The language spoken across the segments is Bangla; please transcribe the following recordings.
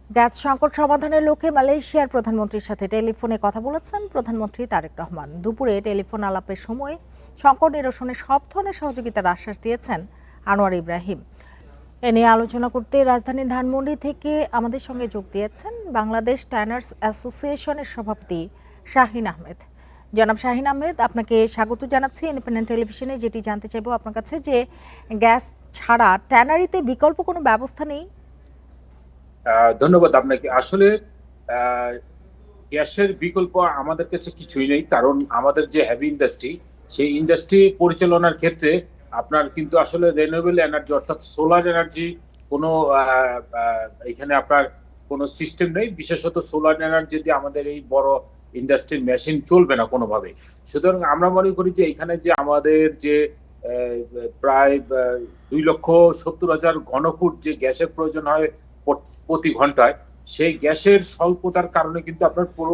গ্যাস সংকট সমাধানের লক্ষ্যে মালয়েশিয়ার প্রধানমন্ত্রীর সাথে টেলিফোনে কথা বলেছেন প্রধানমন্ত্রী তারেক রহমান। দুপুরে টেলিফোন আলাপের সময় সংকট নিরসনে সব ধরনের সহযোগিতার আশ্বাস দিয়েছেন আনোয়ার ইব্রাহিম। এ নিয়ে আলোচনা করতে রাজধানী ধানমন্ডি থেকে আমাদের সঙ্গে যোগ দিয়েছেন বাংলাদেশ ট্যানার্স অ্যাসোসিয়েশনের সভাপতি শাহিন আহমেদ। জনাব শাহিন আহমেদ, আপনাকে স্বাগত জানাচ্ছি ইন্ডিপেন্ডেন্ট টেলিভিশনে। যেটি জানতে চাইবো আপনার কাছে যে গ্যাস ছাড়া ট্যানারিতে বিকল্প কোনো ব্যবস্থা নেই? ধন্যবাদ আপনাকে। আসলে গ্যাসের বিকল্প আমাদের কাছে কিছুই নেই, কারণ আমাদের যে হেভি ইন্ডাস্ট্রি, সেই ইন্ডাস্ট্রি পরিচালনার ক্ষেত্রে আপনার কিন্তু আসলে রিনিউয়েবল এনার্জি অর্থাৎ সোলার এনার্জি কোনো এখানে আপনার কোনো সিস্টেম নেই। বিশেষত সোলার এনার্জি দিয়ে আমাদের এই বড় ইন্ডাস্ট্রির মেশিন চলবে না কোনোভাবে। সুতরাং আমরা মনে করি যে এখানে যে আমাদের যে প্রায় 2,70,000 ঘনফুট যে গ্যাসের প্রয়োজন হয় প্রতি ঘন্টায়, সেই গ্যাসের স্বল্পতার কারণে কিন্তু আপনার পুরো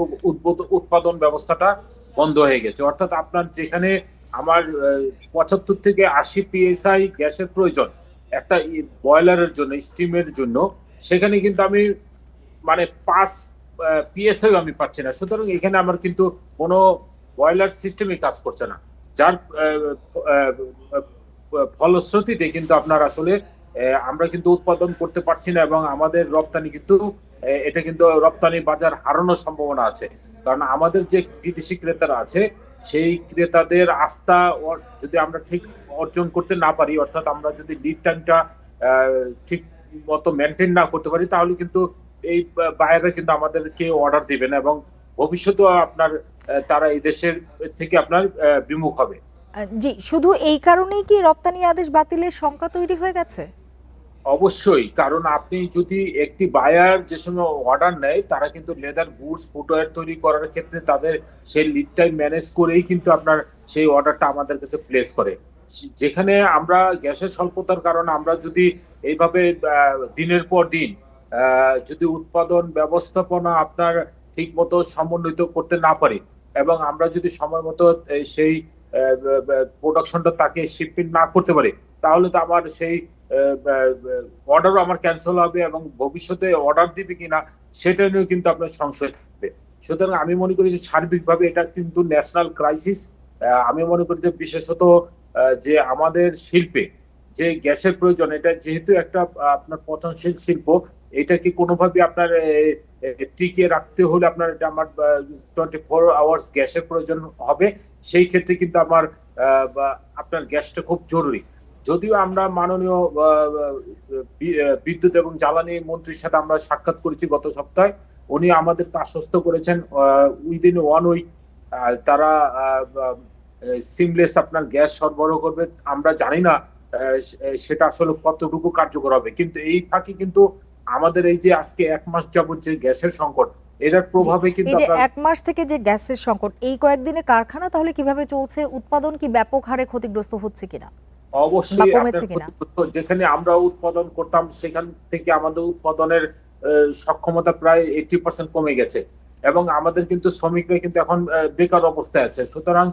উৎপাদন ব্যবস্থাটা বন্ধ হয়ে গেছে। অর্থাৎ আপনার যেখানে আমার 75 থেকে 80 PSI গ্যাসের প্রয়োজন একটা বয়লারের জন্য, স্টিমের জন্য, সেখানে কিন্তু আমি মানে 5 PSI আমি পাচ্ছি না। সুতরাং এখানে আমার কিন্তু কোনো বয়লার সিস্টেমই কাজ করছে না, যার ফলশ্রুতিতে কিন্তু আপনার আসলে আমরা কিন্তু উৎপাদন করতে পারছি না, এবং আমাদের রপ্তানি কিন্তু এটা কিন্তু রপ্তানি বাজার হারানোর সম্ভাবনা আছে। কারণ আমাদের যে বিদেশি ক্রেতারা আছে, সেই ক্রেতাদের আস্থা যদি আমরা ঠিক অর্জন করতে না পারি, অর্থাৎ আমরা যদি লিড টাইমটা ঠিক মতো মেনটেন না করতে পারি, তাহলে কিন্তু এই বায়াররা কিন্তু আমাদেরকে অর্ডার দিবে না, এবং ভবিষ্যতেও আপনার তারা এই দেশের থেকে আপনার বিমুখ হবে। জি, শুধু এই কারণেই কি রপ্তানি আদেশ বাতিলের শঙ্কা তৈরি হয়ে গেছে? অবশ্যই, কারণ আপনি যদি একটি বায়ার যে সময় অর্ডার নেয়, তারা কিন্তু লেদার গুডস ফুটওয়্যার তৈরি করার ক্ষেত্রে তাদের সেই লিড টাইম ম্যানেজ করেই কিন্তু আপনার সেই অর্ডারটা আমাদের কাছে প্লেস করে। যেখানে আমরা গ্যাসের স্বল্পতার কারণে আমরা যদি এইভাবে দিনের পর দিন যদি উৎপাদন ব্যবস্থাপনা আপনার ঠিক মতো সমন্বিত করতে না পারি, এবং আমরা যদি সময় মতো সেই প্রোডাকশনটা তাকে শিপমেন্ট না করতে পারি, তাহলে তো আমার সেই অর্ডারও আমার ক্যান্সেল হবে, এবং ভবিষ্যতে অর্ডার দিবে কিনা সেটা নিয়েও কিন্তু আপনার সংশয় থাকবে। সুতরাং আমি মনে করি যে সার্বিকভাবে এটা কিন্তু ন্যাশনাল ক্রাইসিস। আমি মনে করি যে বিশেষত যে আমাদের শিল্পে যে গ্যাসের প্রয়োজন, এটা যেহেতু একটা আপনার পচনশীল শিল্প, এটাকে কোনোভাবে আপনার টিকিয়ে রাখতে হলে আপনার এটা আমার 24 আওয়ার্স গ্যাসের প্রয়োজন হবে। সেই ক্ষেত্রে কিন্তু আমার আপনার গ্যাসটা খুব জরুরি। যদিও আমরা মাননীয় বিদ্যুৎ এবং জ্বালানি মন্ত্রীর সাথে আমরা সাক্ষাৎ করেছি গত সপ্তাহে, উনি আমাদেরকে আশ্বস্ত করেছেন উইদিন 1 উইক তারা সিমলেস আপনার গ্যাস সরবরাহ করবে। আমরা জানি না সেটা আসলে কতটুকু কার্যকর হবে, কিন্তু এই ফাঁকে কিন্তু আমাদের এই যে আজকে 1 মাস যাবত যে গ্যাসের সংকট, এটার জি, প্রভাবে কিন্তু এই যে আপনার 1 মাস থেকে যে গ্যাসের সংকট, এই কয়েকদিনে কারখানা তাহলে কিভাবে চলছে? উৎপাদন কি ব্যাপক হারে ক্ষতিগ্রস্ত হচ্ছে কিনা বা অবশ্যই আপনার কমেছে কিনা? ক্ষতিগ্রস্ত। যেখানে আমরা উৎপাদন করতাম, সেখান থেকে আমাদের উৎপাদনের সক্ষমতা প্রায় 80% কমে গেছে, এবং আমাদের কিন্তু শ্রমিকরা কিন্তু এখন বেকার অবস্থায় আছে। সুতরাং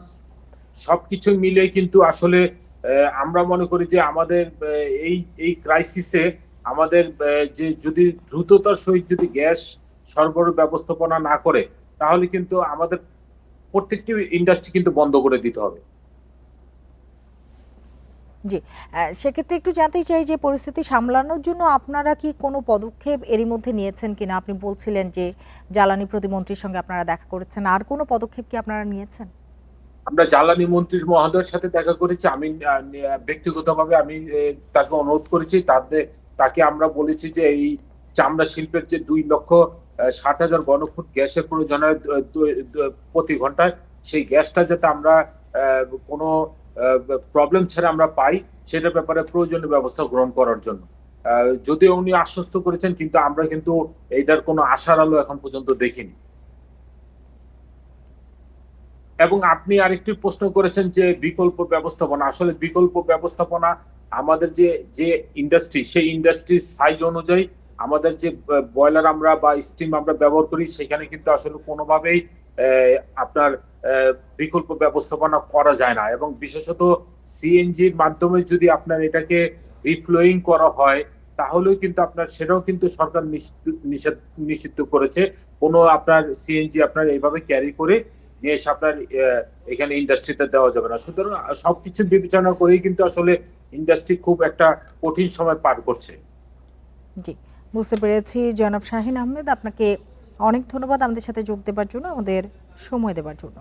সবকিছু মিলে কিন্তু আসলে আমরা মনে করি যে আমাদের এই এই ক্রাইসিসে আমাদের যে যদি দ্রুততার সহিত যদি গ্যাস সরবরাহ ব্যবস্থাপনা না করে, তাহলে কিন্তু আমাদের প্রত্যেকটি ইন্ডাস্ট্রি কিন্তু বন্ধ করে দিতে হবে। জি, সেক্ষেত্রে একটু জানতে চাই যে পরিস্থিতি সামলানোর জন্য আপনারা কি কোনো পদক্ষেপ এরই মধ্যে নিয়েছেন কিনা? আপনি বলছিলেন যে জ্বালানি প্রতিমন্ত্রীর সঙ্গে আপনারা দেখা করেছেন। আর কোনো পদক্ষেপ কি আপনারা নিয়েছেন? আমরা জ্বালানি মন্ত্রী মহোদয়ের সাথে দেখা করেছি। আমি ব্যক্তিগতভাবে আমি তাকে অনুরোধ করেছি, তাকে আমরা বলেছি যে এই চামড়া শিল্পের যে 2,60,000 ঘনফুট গ্যাসের প্রয়োজন হয় প্রতি ঘন্টায়, সেই গ্যাসটা যাতে আমরা কোনো প্রবলেম ছাড়া আমরা পাই, সেটার ব্যাপারে প্রয়োজনীয় ব্যবস্থা গ্রহণ করার জন্য। যদিও উনি আশ্বস্ত করেছেন, কিন্তু আমরা কিন্তু এইটার কোনো আশার আলো এখন পর্যন্ত দেখিনি। এবং আপনি আরেকটি প্রশ্ন করেছেন যে বিকল্প ব্যবস্থাপনা। আসলে বিকল্প ব্যবস্থাপনা আমাদের যে যে ইন্ডাস্ট্রি, সেই ইন্ডাস্ট্রির সাইজ অনুযায়ী আমাদের যে বয়লার আমরা বা স্টিম আমরা ব্যবহার করি, সেখানে কিন্তু আসলে কোনোভাবেই আপনার বিকল্প ব্যবস্থাপনা করা যায় না। এবং বিশেষত সিএনজির মাধ্যমে যদি আপনার এটাকে রিফ্লোয়িং করা হয়, তাহলেও কিন্তু আপনার সেটাও কিন্তু সরকার নিষিদ্ধ করেছে। কোনো আপনার সিএনজি আপনার এইভাবে ক্যারি করে নিয়ে এসে আপনার এখানে ইন্ডাস্ট্রিতে দেওয়া যাবে না। সুতরাং সবকিছু বিবেচনা করেই কিন্তু আসলে ইন্ডাস্ট্রি খুব একটা কঠিন সময় পার করছে। জি, বুঝতে পেরেছি। জনাব শাহিন আহমেদ, আপনাকে অনেক ধন্যবাদ আমাদের সাথে যোগ দেবার জন্য, আমাদের সময় দেবার জন্য।